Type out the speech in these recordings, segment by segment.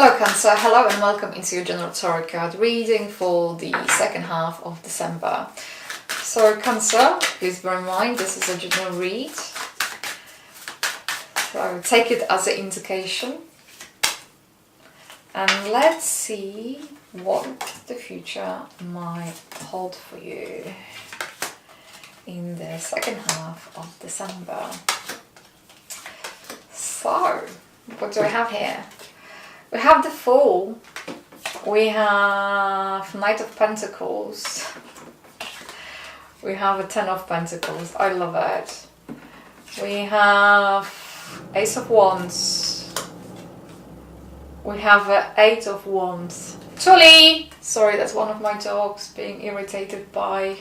Hello Cancer, hello and welcome into your general tarot card reading for the second half of December. So Cancer, please bear in mind this is a general read. So take it as an indication. And let's see what the future might hold for you in the second half of December. So, what do I have here? We have the Fool, we have Knight of Pentacles, we have a Ten of Pentacles, I love it. We have Ace of Wands, we have an Eight of Wands. Tully! Sorry, that's one of my dogs being irritated by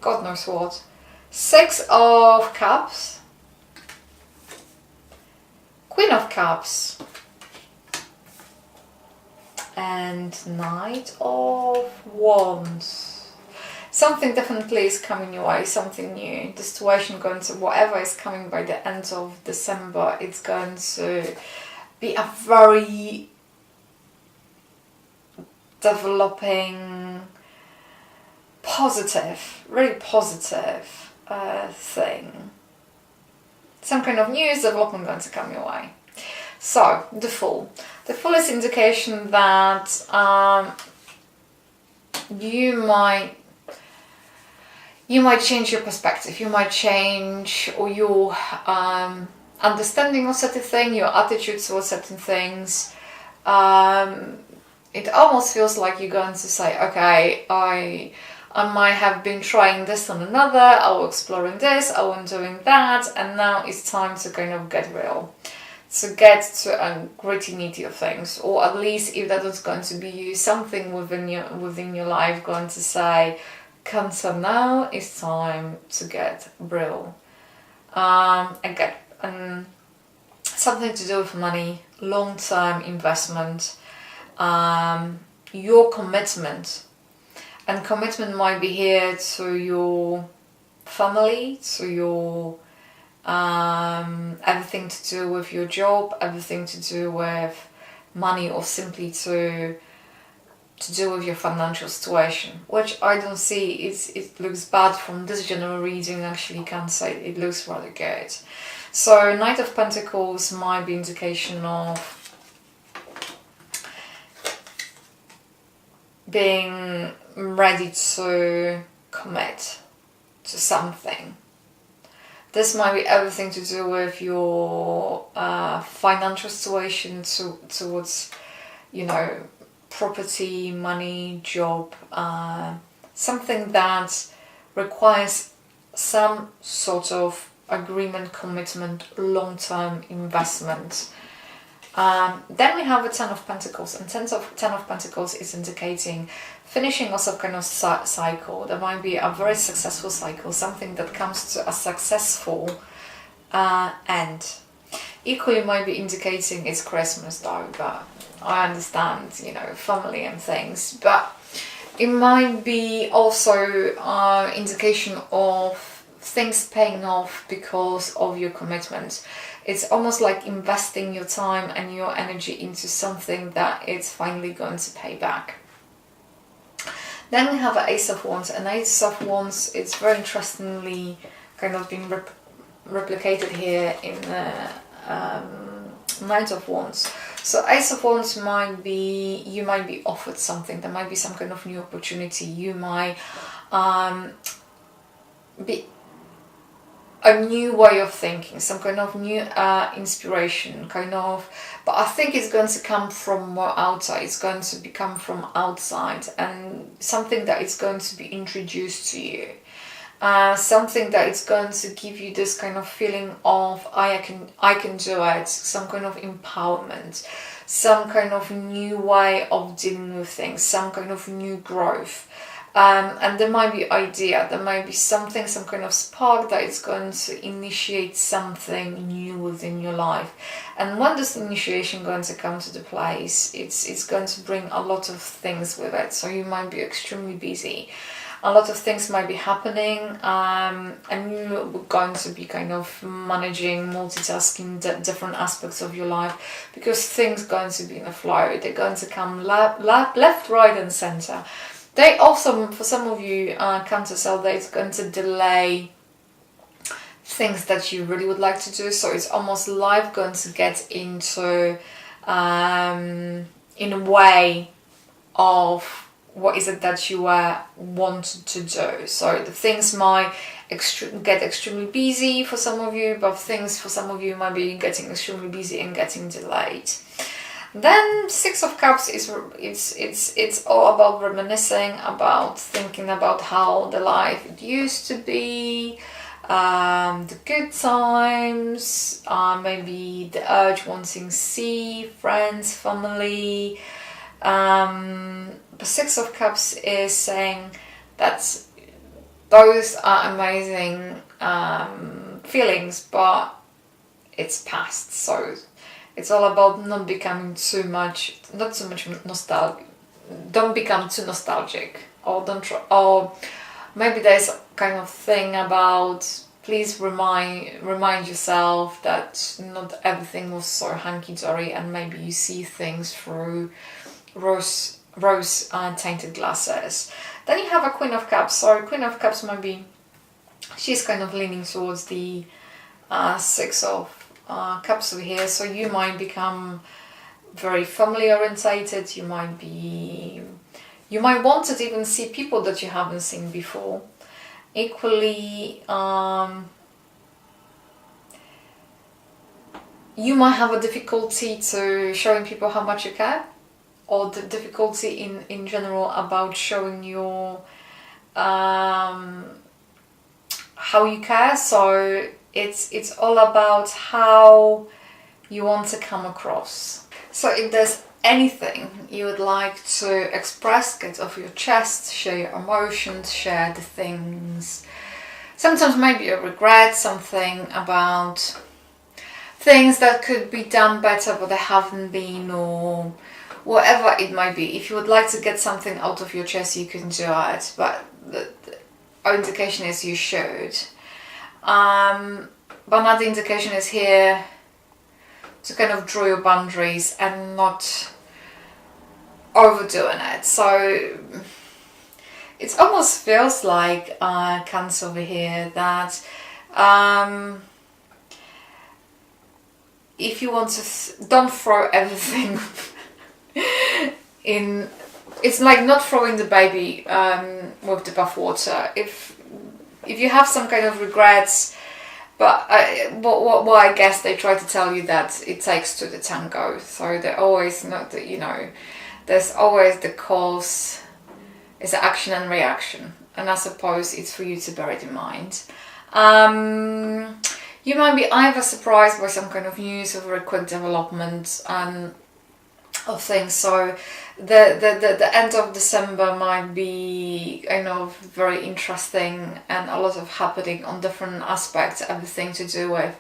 God knows what. Six of Cups, Queen of Cups, and Knight of Wands. Something definitely is coming your way, something new. The situation going to, whatever is coming by the end of December, it's going to be a very developing, positive, really positive thing. Some kind of news development going to come your way. So, the Fool. The Fool is indication that you might change your perspective, you might change or your understanding of certain things, your attitude towards certain things. It almost feels like you're going to say, okay, I might have been trying this and another, I was exploring this, I was doing that, and now it's time to kind of get real. To get to a gritty-nitty of things, or at least if that is going to be you, something within your life going to say, Cancer, now it's time to get real. Again, something to do with money, long-term investment, your commitment, and commitment might be here to your family, to your everything to do with your job, everything to do with money, or simply to do with your financial situation, which I don't see. It looks bad from this general reading. Actually, can't say it looks rather good. So Knight of Pentacles might be indication of being ready to commit to something. This might be everything to do with your financial situation towards, property, money, job, something that requires some sort of agreement, commitment, long-term investment. Then we have a Ten of Pentacles, and Ten of Pentacles is indicating finishing of some kind of cycle. There might be a very successful cycle, something that comes to a successful end. Equally might be indicating it's Christmas though, but I understand, family and things. But it might be also indication of things paying off because of your commitment. It's almost like investing your time and your energy into something that it's finally going to pay back. Then we have an Ace of Wands, and Ace of Wands is very interestingly kind of being replicated here in the Knight of Wands. So Ace of Wands might be, you might be offered something, there might be some kind of new opportunity, you might be a new way of thinking, some kind of new inspiration, but I think it's going to come from more outside, it's going to come from outside, and something that is going to be introduced to you, something that is going to give you this kind of feeling of I can do it, some kind of empowerment, some kind of new way of dealing with things, some kind of new growth. And there might be idea, there might be something, some kind of spark that is going to initiate something new within your life. And when this initiation going to come to the place, it's going to bring a lot of things with it. So you might be extremely busy. A lot of things might be happening, and you're going to be kind of managing, multitasking different aspects of your life, because things going to be in a flow. They're going to come left, right, and center. They also, for some of you, Cancer cell, it's going to delay things that you really would like to do. So it's almost life going to get into in a way of what is it that you wanted to do. So the things might get extremely busy for some of you, but things for some of you might be getting extremely busy and getting delayed. Then Six of Cups is it's all about reminiscing, about thinking about how the life it used to be, the good times, maybe the urge wanting to see friends, family. The Six of Cups is saying that those are amazing feelings, but it's past. So it's all about not becoming not too much nostalgic. Don't become too nostalgic, or or maybe there's a kind of thing about, please remind yourself that not everything was so hunky-dory, and maybe you see things through rose tainted glasses. Then you have a Queen of Cups. So Queen of Cups might be, she's kind of leaning towards the Six of Cups over here. So you might become very family orientated. You might want to even see people that you haven't seen before. Equally, you might have a difficulty to showing people how much you care, or the difficulty in general about showing your how you care. So it's all about how you want to come across. So if there's anything you would like to express, get off your chest, share your emotions, share the things, sometimes maybe a regret, something about things that could be done better but they haven't been, or whatever it might be. If you would like to get something out of your chest, you can do it, but our indication is you should. But another indication is here to kind of draw your boundaries and not overdoing it. So it almost feels like Cancer over here that if you want to don't throw everything in, it's like not throwing the baby with the bathwater. If you have some kind of regrets, but what I guess they try to tell you that it takes two to tango. So they're always not, there's always the cause, is action and reaction, and I suppose it's for you to bear it in mind. You might be either surprised by some kind of news or very quick development of things. So the end of December might be very interesting, and a lot of happening on different aspects, everything to do with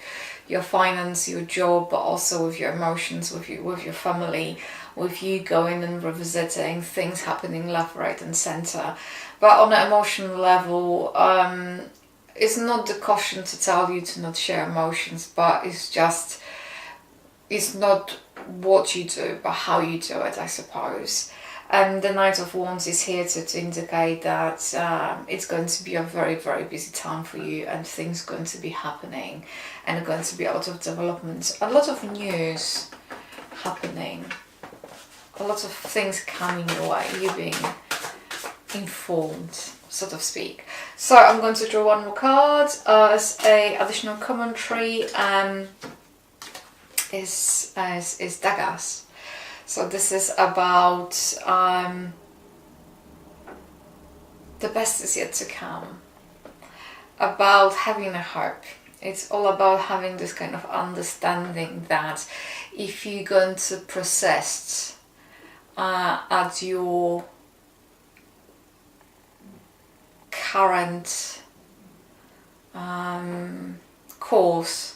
your finance, your job, but also with your emotions, with your family, with you going and revisiting things happening left, right and center. But on an emotional level, it's not the caution to tell you to not share emotions, but it's not what you do, but how you do it, I suppose. And the Knight of Wands is here to indicate that it's going to be a very, very busy time for you, and things going to be happening, and going to be a lot of developments, a lot of news happening, a lot of things coming your way, you being informed, so to speak. So I'm going to draw one more card as a additional commentary. Is Daggers. So this is about the best is yet to come, about having a hope. It's all about having this kind of understanding that if you're going to persist at your current course,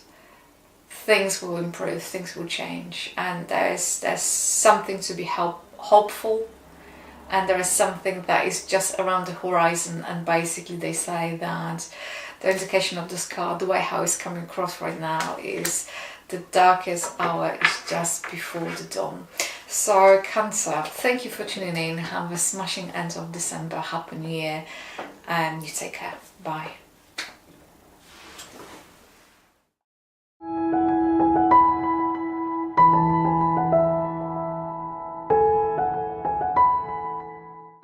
things will improve, things will change, and there's something to be hopeful and there is something that is just around the horizon, and basically they say that the indication of this card, the way how it's coming across right now, is the darkest hour is just before the dawn. So Cancer, thank you for tuning in. Have a smashing end of December. Happy New Year, and you take care. Bye.